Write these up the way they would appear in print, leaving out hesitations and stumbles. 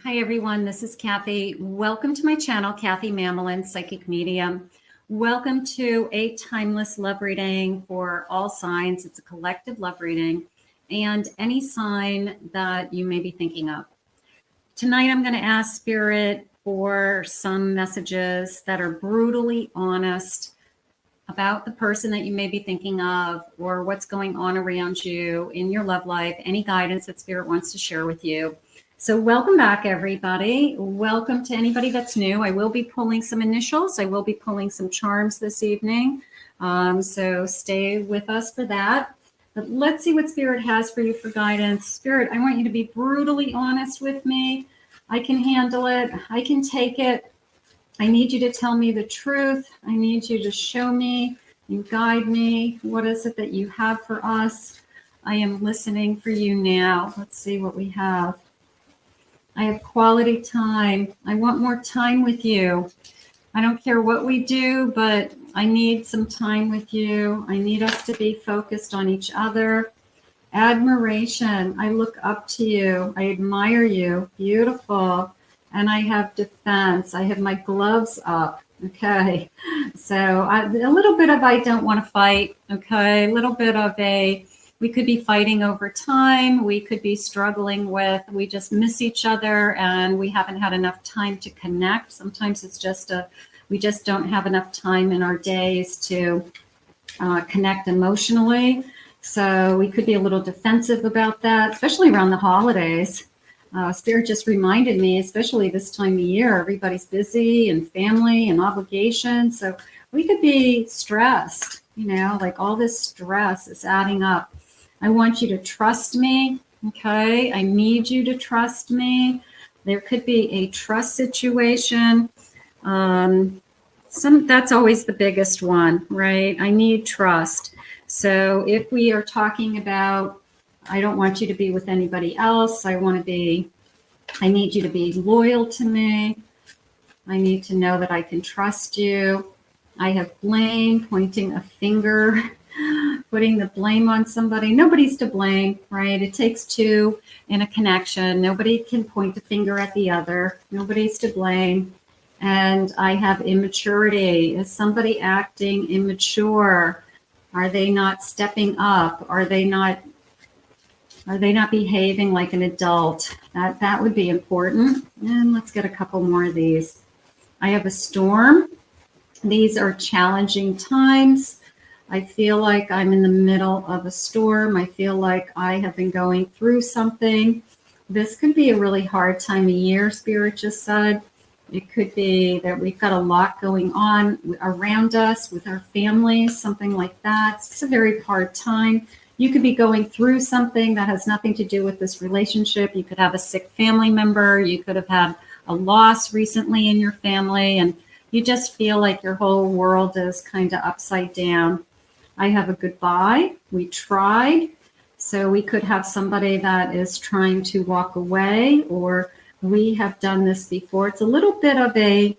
Hi everyone, this is Kathy. Welcome to my channel, Kathy Mamelin, Psychic Medium. Welcome to a timeless love reading for all signs. It's a collective love reading and any sign that you may be thinking of. Tonight I'm going to ask Spirit for some messages that are brutally honest about the person that you may be thinking of or what's going on around you in your love life, any guidance that Spirit wants to share with you. So welcome back, everybody. Welcome to anybody that's new. I will be pulling some initials. I will be pulling some charms this evening. So stay with us for that. But let's see what Spirit has for you for guidance. Spirit, I want you to be brutally honest with me. I can handle it. I can take it. I need you to tell me the truth. I need you to show me and guide me. What is it that you have for us? I am listening for you now. Let's see what we have. I have quality time. I want more time with you. I don't care what we do, but I need some time with you. I need us to be focused on each other. Admiration. I look up to you. I admire you. Beautiful. And I have defense. I have my gloves up. Okay. So a little bit of I don't want to fight. Okay. A little bit of we could be fighting over time. We could be struggling with, we just miss each other and we haven't had enough time to connect. Sometimes it's just we just don't have enough time in our days to connect emotionally. So we could be a little defensive about that, especially around the holidays. Spirit just reminded me, especially this time of year, everybody's busy and family and obligations. So we could be stressed, like all this stress is adding up. I want you to trust me, okay? I need you to trust me. There could be a trust situation. That's always the biggest one, right? I need trust. So if we are talking about, I don't want you to be with anybody else. I need you to be loyal to me. I need to know that I can trust you. I have blame, pointing a finger, putting the blame on somebody. Nobody's to blame, right? It takes two in a connection. Nobody can point the finger at the other. Nobody's to blame. And I have immaturity. Is somebody acting immature? Are they not stepping up? Are they not behaving like an adult? That would be important. And let's get a couple more of these. I have a storm. These are challenging times. I feel like I'm in the middle of a storm. I feel like I have been going through something. This could be a really hard time of year, Spirit just said. It could be that we've got a lot going on around us with our families, something like that. It's a very hard time. You could be going through something that has nothing to do with this relationship. You could have a sick family member. You could have had a loss recently in your family, and you just feel like your whole world is kind of upside down. I have a goodbye. We tried. So we could have somebody that is trying to walk away, or we have done this before. It's a little bit of a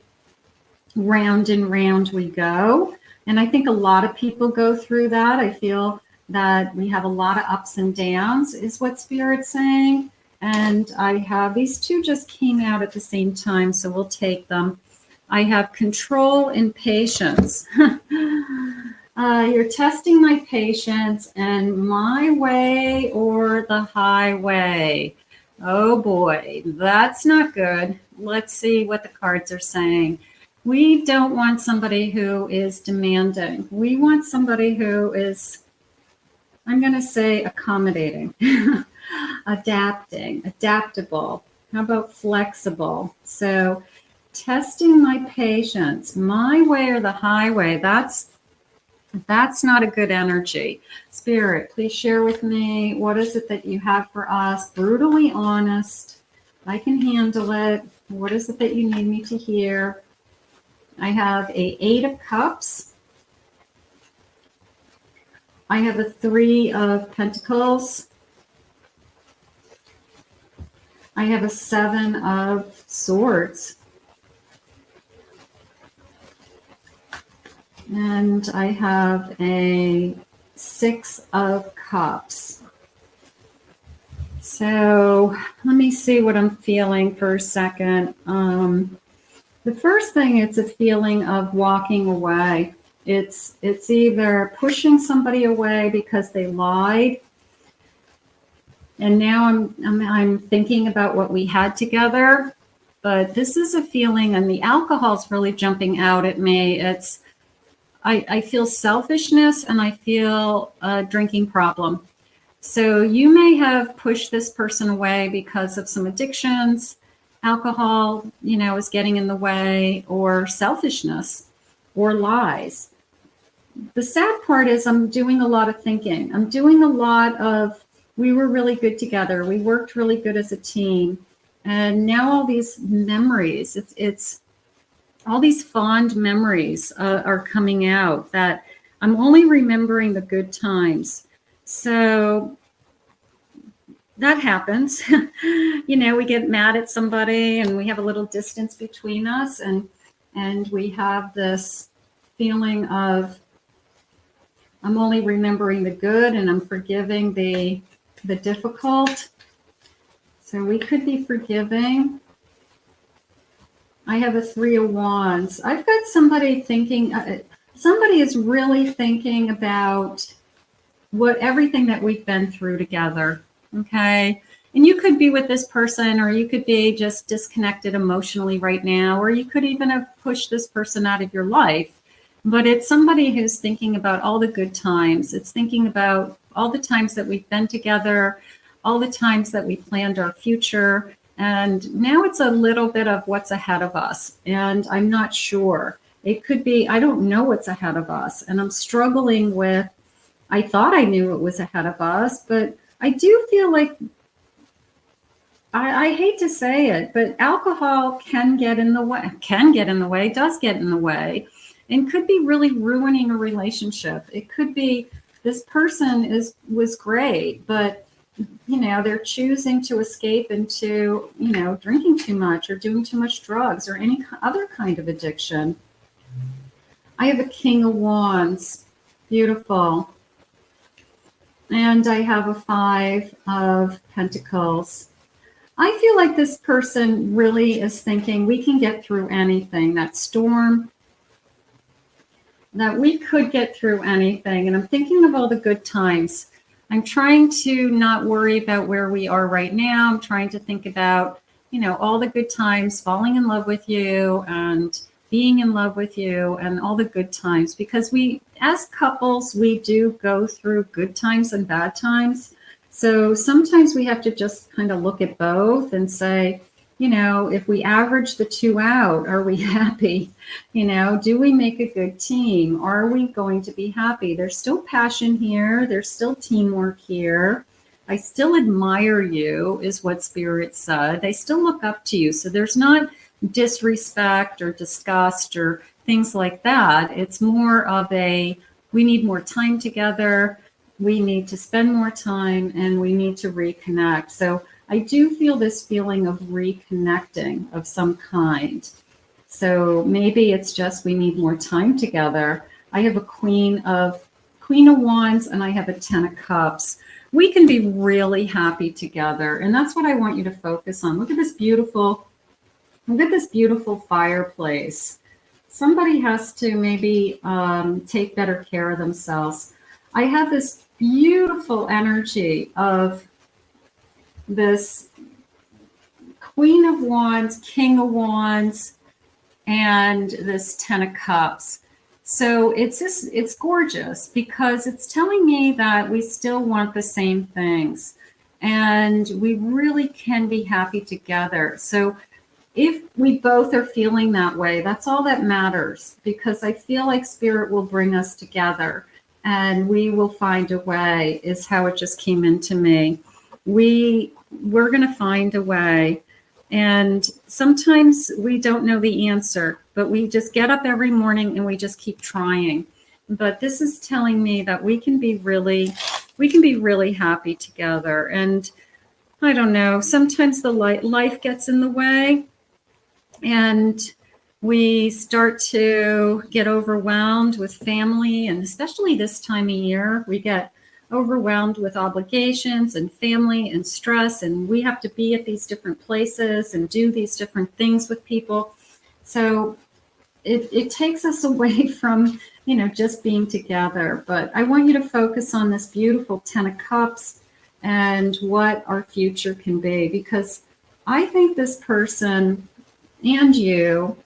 round and round we go. And I think a lot of people go through that. I feel that we have a lot of ups and downs is what Spirit's saying. And I have, these two just came out at the same time, so we'll take them. I have control and patience. You're testing my patience and my way or the highway. Oh boy, that's not good. Let's see what the cards are saying. We don't want somebody who is demanding. We want somebody who is, I'm going to say, accommodating, adapting, adaptable. How about flexible? So testing my patience, my way or the highway, that's not a good energy. Spirit, please share with me, what is it that you have for us? Brutally honest. I can handle it. What is it that you need me to hear? I have a 8 of Cups. I have a 3 of Pentacles. I have a 7 of Swords. And I have a 6 of Cups. So let me see what I'm feeling for a second. The first thing, it's a feeling of walking away. It's either pushing somebody away because they lied, and now I'm thinking about what we had together. But this is a feeling, and the alcohol's really jumping out at me. I feel selfishness, and I feel a drinking problem. So you may have pushed this person away because of some addictions. Alcohol, is getting in the way, or selfishness, or lies. The sad part is I'm doing a lot of thinking. I'm doing a lot of, we were really good together. We worked really good as a team. And now all these memories, it's all these fond memories are coming out, that I'm only remembering the good times. So that happens. We get mad at somebody and we have a little distance between us, and we have this feeling of, I'm only remembering the good and I'm forgiving the difficult. So we could be forgiving. I have a 3 of Wands. I've got somebody thinking, somebody is really thinking about everything that we've been through together. Okay. And you could be with this person, or you could be just disconnected emotionally right now, or you could even have pushed this person out of your life. But it's somebody who's thinking about all the good times. It's thinking about all the times that we've been together, all the times that we planned our future. And now it's a little bit of what's ahead of us. And I'm not sure. It could be, I don't know what's ahead of us. And I'm struggling with, I thought I knew what was ahead of us, but I do feel like, I hate to say it, but alcohol can get in the way, does get in the way, and could be really ruining a relationship. It could be this person was great, but they're choosing to escape into, drinking too much or doing too much drugs or any other kind of addiction. I have a King of Wands. Beautiful. And I have a 5 of Pentacles. I feel like this person really is thinking we can get through anything, that storm, that we could get through anything. And I'm thinking of all the good times. I'm trying to not worry about where we are right now. I'm trying to think about, all the good times, falling in love with you and being in love with you, and all the good times, because we, as couples, we do go through good times and bad times. So sometimes we have to just kind of look at both and say, if we average the 2 out, are we happy? Do we make a good team? Are we going to be happy? There's still passion here. There's still teamwork here. I still admire you, is what Spirit said. I still look up to you. So there's not disrespect or disgust or things like that. It's more of we need more time together. We need to spend more time, and we need to reconnect. So I do feel this feeling of reconnecting of some kind. So maybe it's just we need more time together. I have a Queen of Wands, and I have a 10 of Cups. We can be really happy together, and that's what I want you to focus on. Look at this beautiful fireplace. Somebody has to maybe take better care of themselves. I have this beautiful energy of this Queen of Wands, King of Wands, and this 10 of Cups. So it's gorgeous, because it's telling me that we still want the same things, and we really can be happy together. So if we both are feeling that way, that's all that matters, because I feel like Spirit will bring us together, and we will find a way, is how it just came into me. We're going to find a way. And sometimes we don't know the answer, but we just get up every morning and we just keep trying. But this is telling me that we can be really happy together. And I don't know, sometimes the life gets in the way, and we start to get overwhelmed with family. And especially this time of year, we get overwhelmed with obligations and family and stress, and we have to be at these different places and do these different things with people. So it takes us away from, just being together. But I want you to focus on this beautiful 10 of Cups and what our future can be, because I think this person and you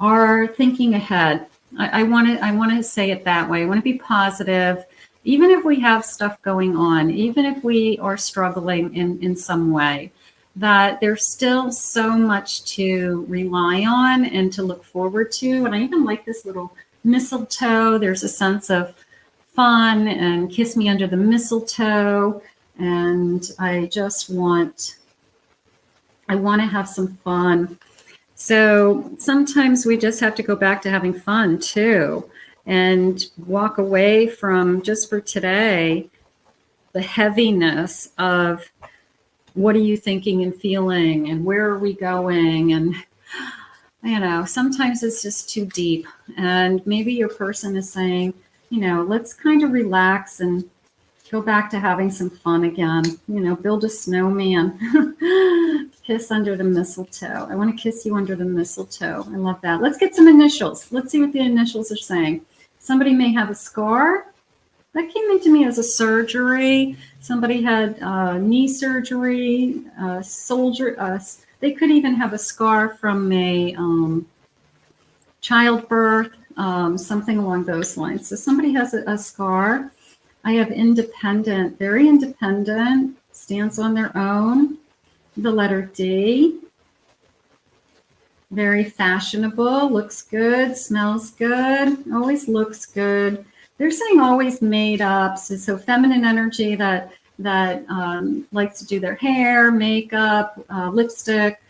are thinking ahead. I want to say it that way. I want to be positive, even if we have stuff going on, even if we are struggling in some way, that there's still so much to rely on and to look forward to. And I even like this little mistletoe. There's a sense of fun and kiss me under the mistletoe. And I want to have some fun. So sometimes we just have to go back to having fun too, and walk away from, just for today, the heaviness of what are you thinking and feeling and where are we going? And, sometimes it's just too deep. And maybe your person is saying, let's kind of relax and go back to having some fun again. Build a snowman. Kiss under the mistletoe. I want to kiss you under the mistletoe. I love that. Let's get some initials. Let's see what the initials are saying. Somebody may have a scar. That came into me as a surgery. Somebody had knee surgery, they could even have a scar from a childbirth, something along those lines. So somebody has a scar. I have independent, very independent, stands on their own. The letter D, very fashionable, looks good, smells good, always looks good. They're saying always made up. So feminine energy that likes to do their hair, makeup, lipstick,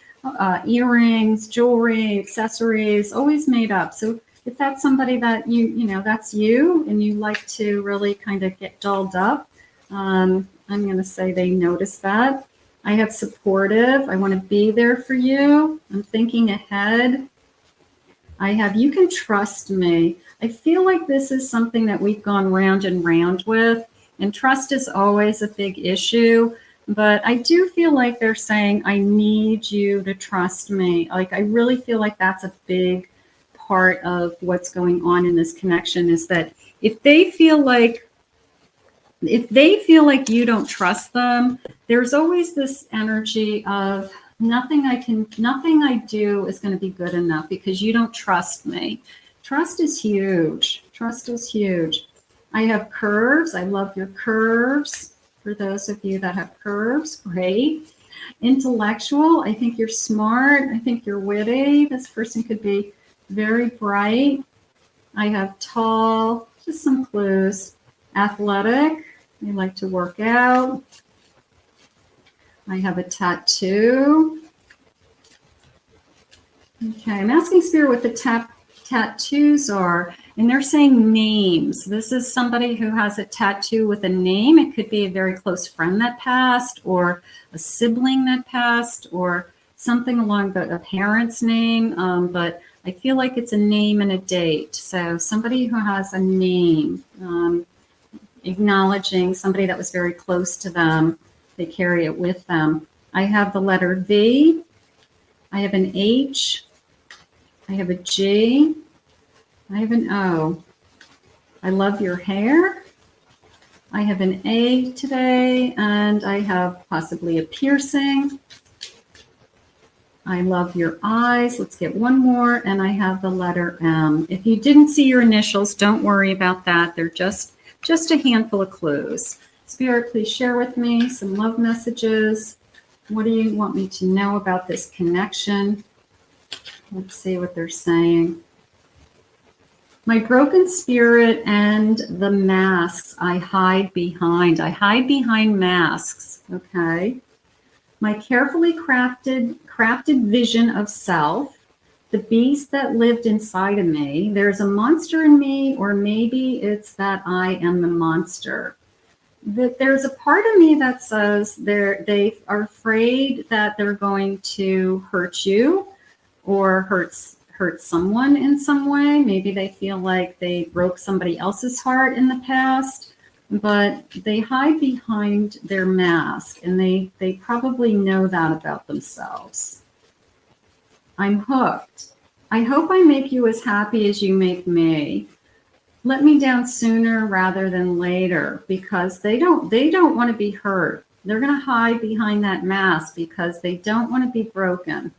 earrings, jewelry, accessories, always made up. So if that's somebody that that's you, and you like to really kind of get dolled up, I'm going to say they notice that. I have supportive. I want to be there for you. I'm thinking ahead. I have, you can trust me. I feel like this is something that we've gone round and round with, and trust is always a big issue. But I do feel like they're saying, I need you to trust me. Like, I really feel like that's a big part of what's going on in this connection, is that if they feel like you don't trust them, there's always this energy of nothing I do is going to be good enough because you don't trust me. Trust is huge. Trust is huge. I have curves. I love your curves. For those of you that have curves, great. Intellectual. I think you're smart. I think you're witty. This person could be very bright. I have tall. Just some clues. Athletic. They like to work out. I have a tattoo. Okay, I'm asking Spirit what the tattoos are, and they're saying names. This is somebody who has a tattoo with a name. It could be a very close friend that passed, or a sibling that passed, or something along a parent's name, but I feel like it's a name and a date. So somebody who has a name, acknowledging somebody that was very close to them. They carry it with them. I have the letter V. I have an H. I have a G. I have an O. I love your hair. I have an A today, and I have possibly a piercing. I love your eyes. Let's get one more, and I have the letter M. If you didn't see your initials, don't worry about that. They're just a handful of clues. Spirit, please share with me some love messages. What do you want me to know about this connection? Let's see what they're saying. My broken spirit and the masks I hide behind. I hide behind masks, okay? My carefully crafted vision of self, the beast that lived inside of me. There's a monster in me, or maybe it's that I am the monster. That there's a part of me that says they are afraid that they're going to hurt you or hurt someone in some way. Maybe they feel like they broke somebody else's heart in the past, but they hide behind their mask, and they probably know that about themselves. I'm hooked. I hope I make you as happy as you make me. Let me down sooner rather than later, because they don't want to be hurt. They're going to hide behind that mask because they don't want to be broken.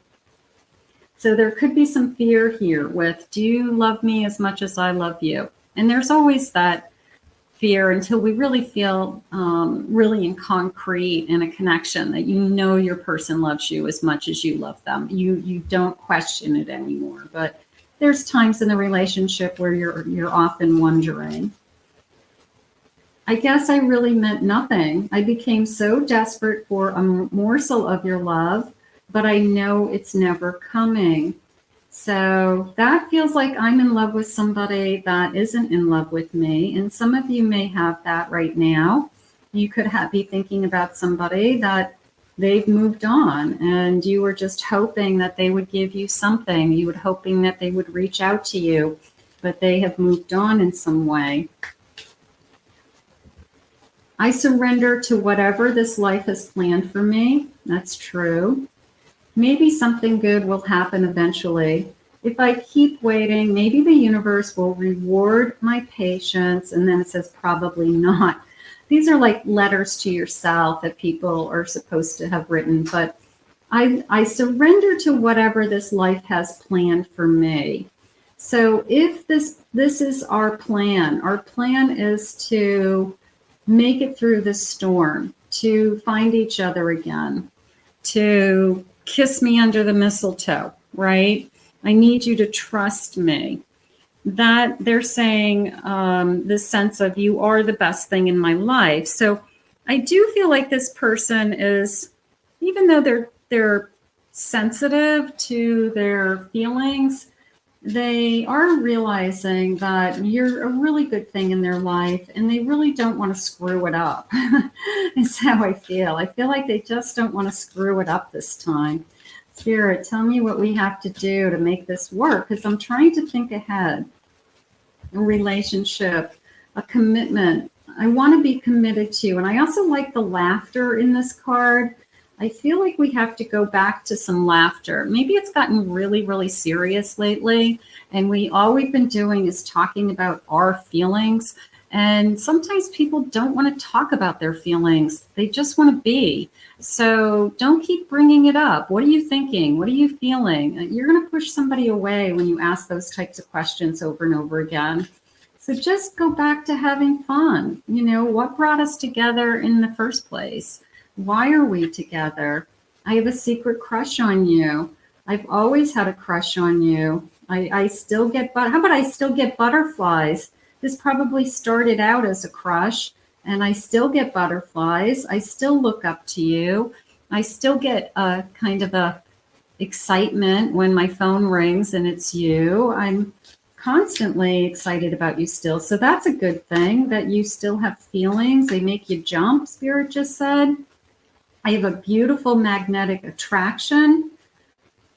So there could be some fear here with, do you love me as much as I love you? And there's always that fear until we really feel really in concrete in a connection that you know your person loves you as much as you love them. You don't question it anymore. But there's times in the relationship where you're often wondering. I guess I really meant nothing. I became so desperate for a morsel of your love, but I know it's never coming. So that feels like I'm in love with somebody that isn't in love with me. And some of you may have that right now. You could be thinking about somebody that they've moved on, and you were just hoping that they would give you something. You were hoping that they would reach out to you, but they have moved on in some way. I surrender to whatever this life has planned for me. That's true. Maybe something good will happen eventually. If I keep waiting, maybe the universe will reward my patience. And then it says probably not. These are like letters to yourself that people are supposed to have written. But I surrender to whatever this life has planned for me. So if this is our plan is to make it through this storm, to find each other again, to kiss me under the mistletoe, right? I need you to trust me. That they're saying this sense of you are the best thing in my life. So I do feel like this person is, even though they're sensitive to their feelings, they are realizing that you're a really good thing in their life, and they really don't want to screw it up. Is how I feel. I feel like they just don't want to screw it up this time. Spirit, tell me what we have to do to make this work, because I'm trying to think ahead. A relationship, a commitment. I want to be committed to. And I also like the laughter in this card. I feel like we have to go back to some laughter. Maybe it's gotten really, really serious lately, and all we've been doing is talking about our feelings. And sometimes people don't want to talk about their feelings. They just want to be. So don't keep bringing it up. What are you thinking? What are you feeling? You're going to push somebody away when you ask those types of questions over and over again. So just go back to having fun. You know, what brought us together in the first place? Why are we together? I have a secret crush on you. I've always had a crush on you. I still get, how about I still get butterflies? This probably started out as a crush, and I still get butterflies. I still look up to you. I still get a kind of a excitement when my phone rings and it's you. I'm constantly excited about you still. So that's a good thing, that you still have feelings. They make you jump, Spirit just said. I have a beautiful magnetic attraction,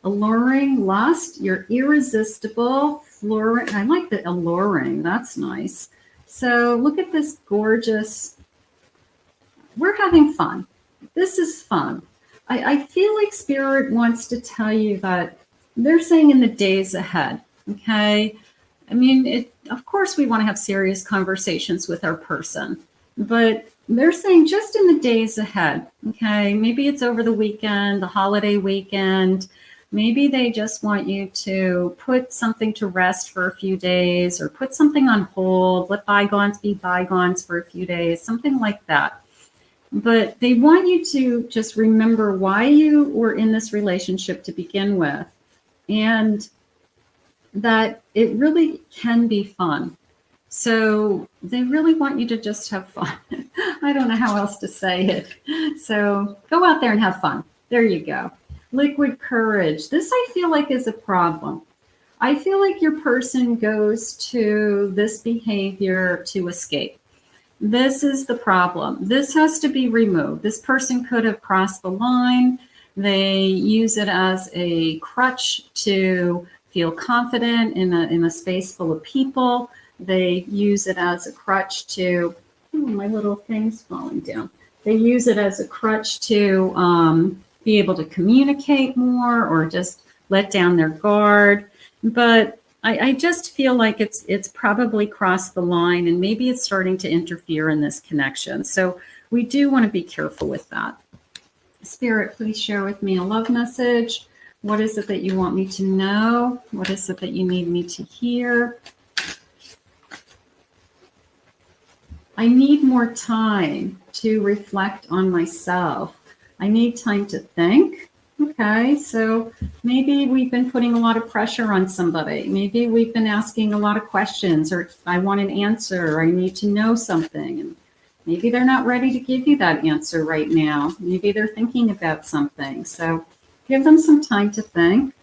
alluring lust. You're irresistible. I like the alluring. That's nice. So look at this gorgeous. We're having fun. This is fun. I feel like Spirit wants to tell you that they're saying in the days ahead. Okay. I mean, of course, we want to have serious conversations with our person, but they're saying just in the days ahead. Okay. Maybe it's over the weekend, the holiday weekend. Maybe they just want you to put something to rest for a few days, or put something on hold, let bygones be bygones for a few days, something like that. But they want you to just remember why you were in this relationship to begin with, and that it really can be fun. So they really want you to just have fun. I don't know how else to say it. So go out there and have fun. There you go. Liquid courage. This I feel like is a problem. I feel like your person goes to this behavior to escape. This is the problem. This has to be removed. This person could have crossed the line. They use it as a crutch to feel confident in a space full of people. They use it as a crutch to Oh, my little thing's falling down. They use it as a crutch to be able to communicate more or just let down their guard. But I just feel like it's probably crossed the line, and maybe it's starting to interfere in this connection. So we do want to be careful with that. Spirit, please share with me a love message. What is it that you want me to know? What is it that you need me to hear? I need more time to reflect on myself. I need time to think. Okay, so maybe we've been putting a lot of pressure on somebody. Maybe we've been asking a lot of questions, or I want an answer, or I need to know something. And maybe they're not ready to give you that answer right now. Maybe they're thinking about something. So give them some time to think.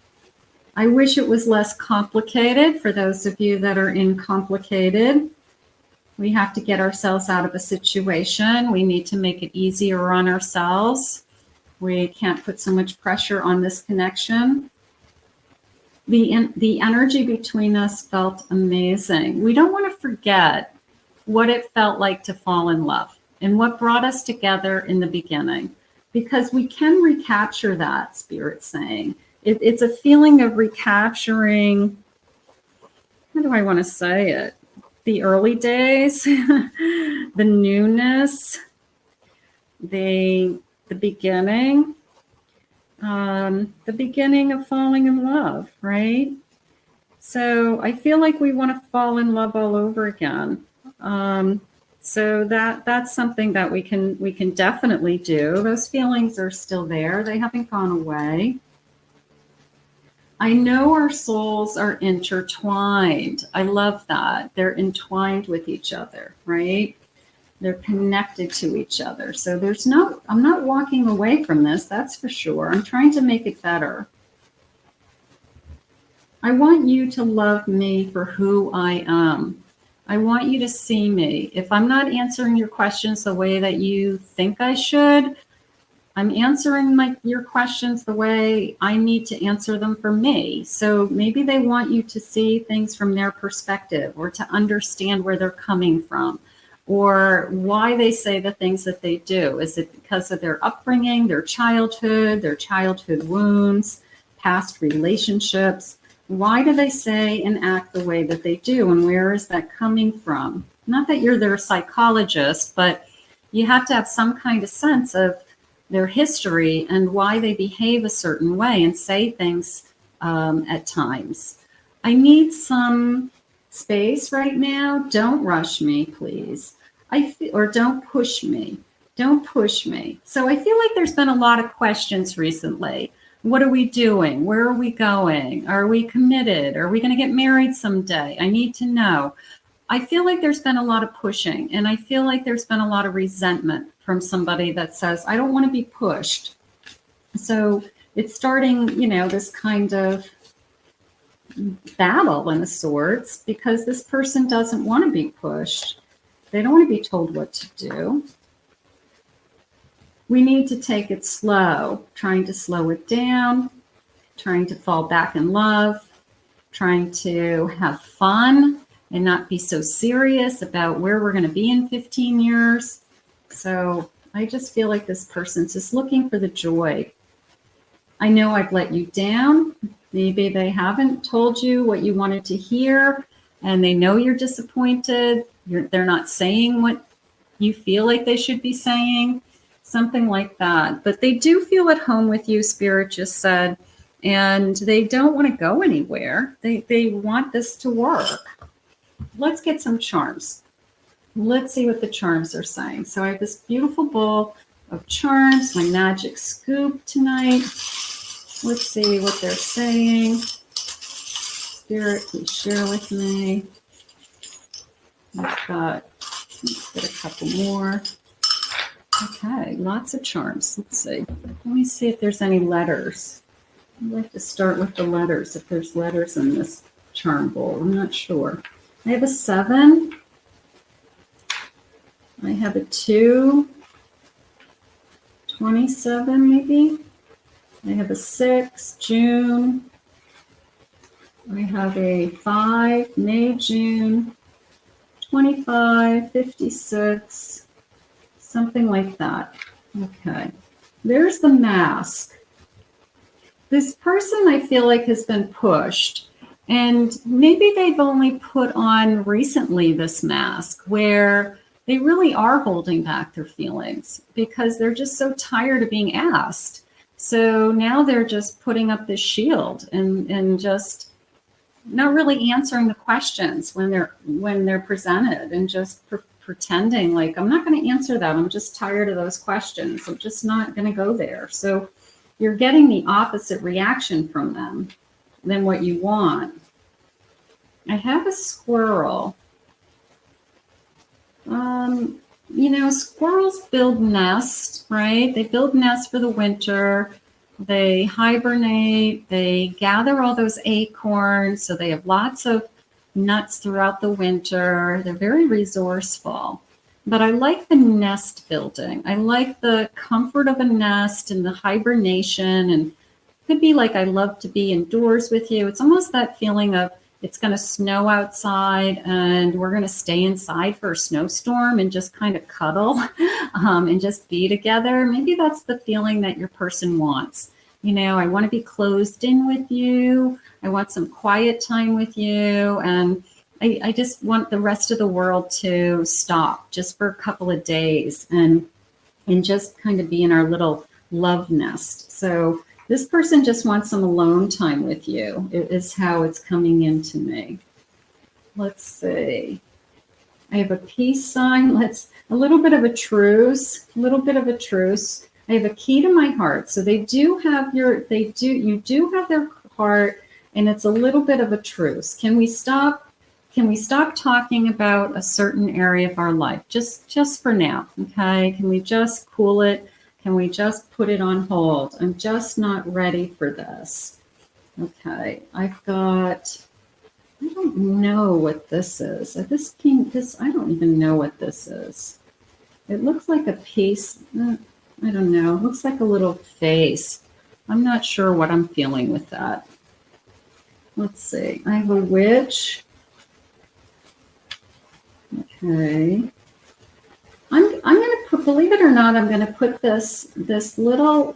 I wish it was less complicated for those of you that are in complicated. We have to get ourselves out of a situation. We need to make it easier on ourselves. We can't put so much pressure on this connection. The energy between us felt amazing. We don't want to forget what it felt like to fall in love and what brought us together in the beginning, because we can recapture that, Spirit's saying. It's a feeling of recapturing, how do I want to say it? The early days, the newness, the beginning of falling in love, right? So I feel like we want to fall in love all over again. So that's something that we can definitely do. Those feelings are still there. They haven't gone away. I know our souls are intertwined. I love that. They're entwined with each other, right? They're connected to each other. So I'm not walking away from this, that's for sure. I'm trying to make it better. I want you to love me for who I am. I want you to see me. If I'm not answering your questions the way that you think I should, I'm answering your questions the way I need to answer them for me. So maybe they want you to see things from their perspective, or to understand where they're coming from, or why they say the things that they do. Is it because of their upbringing, their childhood wounds, past relationships? Why do they say and act the way that they do? And where is that coming from? Not that you're their psychologist, but you have to have some kind of sense of their history and why they behave a certain way and say things at times. I need some space right now. Don't rush me, please. Or don't push me. Don't push me. So I feel like there's been a lot of questions recently. What are we doing? Where are we going? Are we committed? Are we going to get married someday? I need to know. I feel like there's been a lot of pushing, and I feel like there's been a lot of resentment from somebody that says, I don't want to be pushed. So it's starting, this kind of battle in the sorts, because this person doesn't want to be pushed. They don't want to be told what to do. We need to take it slow, trying to slow it down, trying to fall back in love, trying to have fun and not be so serious about where we're going to be in 15 years. So I just feel like this person's just looking for the joy. I know I've let you down. Maybe they haven't told you what you wanted to hear, and they know you're disappointed. They're not saying what you feel like they should be saying, something like that. But they do feel at home with you, Spirit just said, and they don't want to go anywhere. They want this to work. Let's get some charms. Let's see what the charms are saying. So I have this beautiful bowl of charms, my magic scoop tonight. Let's see what they're saying. Spirit, please share with me. Let's get a couple more. Okay, lots of charms. Let's see. Let me see if there's any letters. I'd like to start with the letters, if there's letters in this charm bowl. I'm not sure. I have a 7. I have a 2. 27 maybe. I have a 6, June. I have a 5, May, June. 25, 56, something like that. Okay. There's the mask. This person, I feel like, has been pushed. And maybe they've only put on recently this mask where they really are holding back their feelings because they're just so tired of being asked. So now they're just putting up this shield and just not really answering the questions when they're presented, and just pretending like, I'm not going to answer that. I'm just tired of those questions. I'm just not going to go there. So you're getting the opposite reaction from them than what you want. I have a squirrel. You know, squirrels build nests, right? They build nests for the winter. They hibernate. They gather all those acorns. So they have lots of nuts throughout the winter. They're very resourceful. But I like the nest building. I like the comfort of a nest and the hibernation. And it could be like, I love to be indoors with you. It's almost that feeling of, it's going to snow outside and we're going to stay inside for a snowstorm and just kind of cuddle and just be together. Maybe that's the feeling that your person wants. You know, I want to be closed in with you. I want some quiet time with you. And I just want the rest of the world to stop just for a couple of days and just kind of be in our little love nest. So this person just wants some alone time with you, is how it's coming into me. Let's see. I have a peace sign. A little bit of a truce, I have a key to my heart. So you do have their heart, and it's a little bit of a truce. Can we stop talking about a certain area of our life? Just for now, okay? Can we just cool it? Can we just put it on hold? I'm just not ready for this. Okay, I don't know what this is. I don't even know what this is. It looks like a piece. I don't know. It looks like a little face. I'm not sure what I'm feeling with that. Let's see. I have a witch. Okay. I'm going to put, believe it or not, I'm going to put this little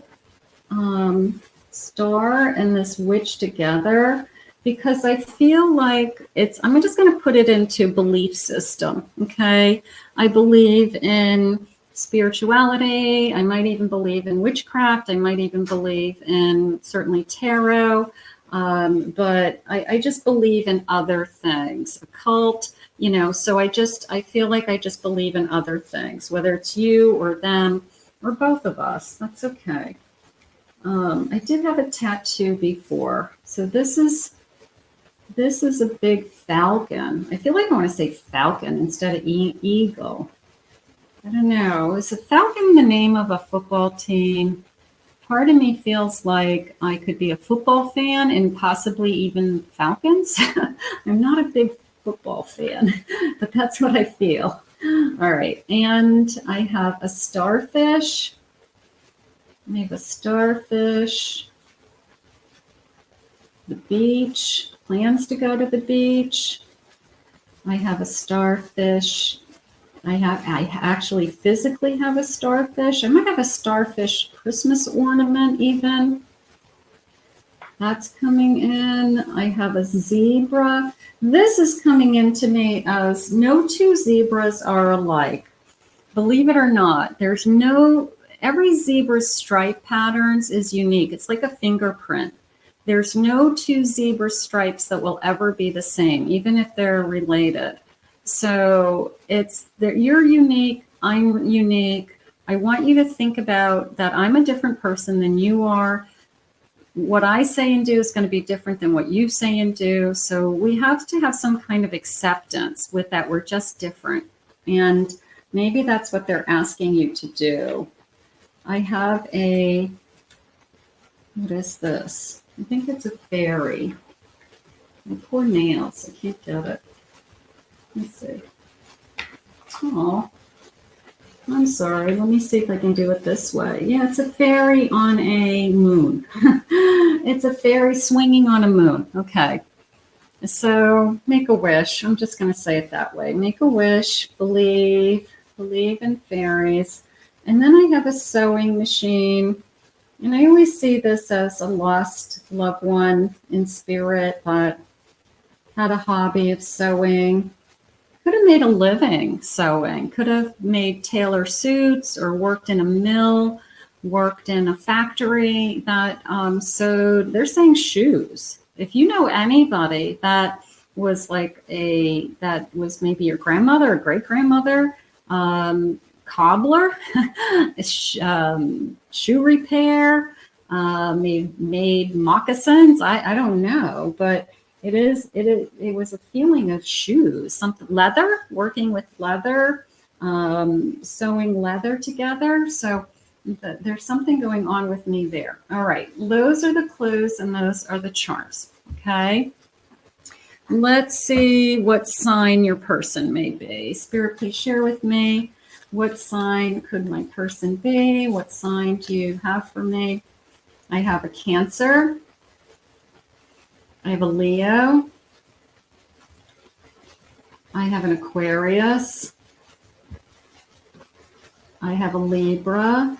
star and this witch together because I feel like I'm just going to put it into belief system. Okay. I believe in spirituality. I might even believe in witchcraft. I might even believe in certainly tarot. But I just believe in other things, occult. You know, so I feel like I just believe in other things, whether it's you or them or both of us. That's okay. I did have a tattoo before. So this is a big falcon. I feel like I want to say falcon instead of eagle. I don't know. Is a falcon the name of a football team? Part of me feels like I could be a football fan and possibly even Falcons. I'm not a big football fan, but that's what I feel. All right. And I have a starfish. The beach. Plans to go to the beach. I have a starfish. I actually physically have a starfish. I might have a starfish Christmas ornament even. That's coming in. I have a zebra. This is coming into me as no two zebras are alike. Believe it or not, every zebra's stripe patterns is unique. It's like a fingerprint. There's no two zebra stripes that will ever be the same, even if they're related. So you're unique. I'm unique. I want you to think about that I'm a different person than you are. What I say and do is going to be different than what you say and do. So we have to have some kind of acceptance with that. We're just different. And maybe that's what they're asking you to do. I have what is this? I think it's a faery. My poor nails. I can't get it. Let's see. Oh, I'm sorry. Let me see if I can do it this way. Yeah, it's a fairy on a moon. It's a fairy swinging on a moon. Okay. So make a wish. I'm just going to say it that way. Make a wish, believe in fairies. And then I have a sewing machine. And I always see this as a lost loved one in spirit that had a hobby of sewing. Could have made a living sewing. Could have made tailor suits or worked in a mill, worked in a factory that sewed. They're saying shoes. If you know anybody that was that was maybe your grandmother or great grandmother, cobbler, shoe repair, made moccasins. I don't know, but it was a feeling of shoes, something leather, working with leather, sewing leather together. So there's something going on with me there. All right, those are the clues and those are the charms. Okay. Let's see what sign your person may be. Spirit, please share with me. What sign could my person be? What sign do you have for me? I have a Cancer. I have a Leo. I have an Aquarius. I have a Libra.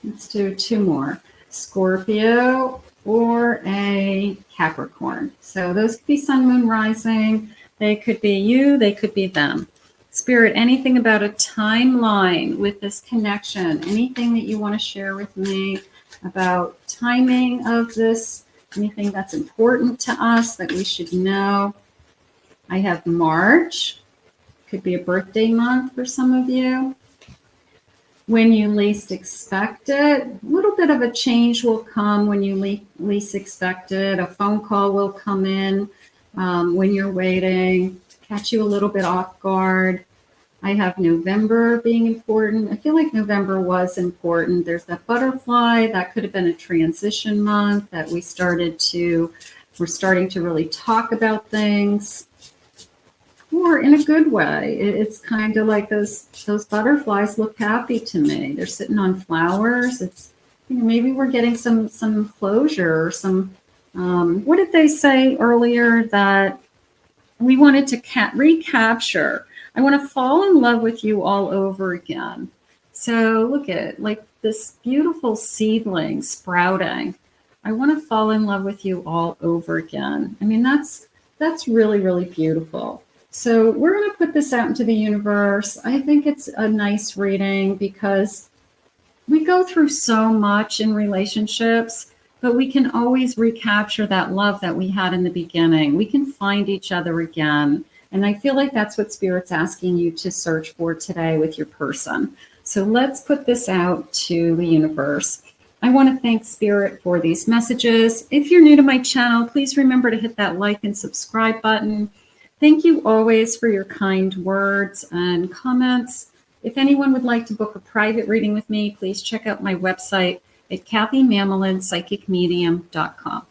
Let's do two more. Scorpio or a Capricorn. So those could be sun, moon, rising. They could be you. They could be them. Spirit, anything about a timeline with this connection? Anything that you want to share with me about timing of this? Anything that's important to us that we should know? I have March. Could be a birthday month for some of you. When you least expect it, a little bit of a change will come when you least expect it. A phone call will come in when you're waiting, catch you a little bit off guard. I have November being important. I feel like November was important. There's that butterfly. That could have been a transition month that we're starting to really talk about things. Or in a good way. It's kind of like those butterflies look happy to me. They're sitting on flowers. It's, maybe we're getting some closure or some, what did they say earlier? That we wanted to recapture. I want to fall in love with you all over again. So look at it, like this beautiful seedling sprouting. I want to fall in love with you all over again. I mean, that's really, really beautiful. So we're going to put this out into the universe. I think it's a nice reading because we go through so much in relationships, but we can always recapture that love that we had in the beginning. We can find each other again. And I feel like that's what Spirit's asking you to search for today with your person. So let's put this out to the universe. I want to thank Spirit for these messages. If you're new to my channel, please remember to hit that like and subscribe button. Thank you always for your kind words and comments. If anyone would like to book a private reading with me, please check out my website at KathyMamolinsPsychicMedium.com.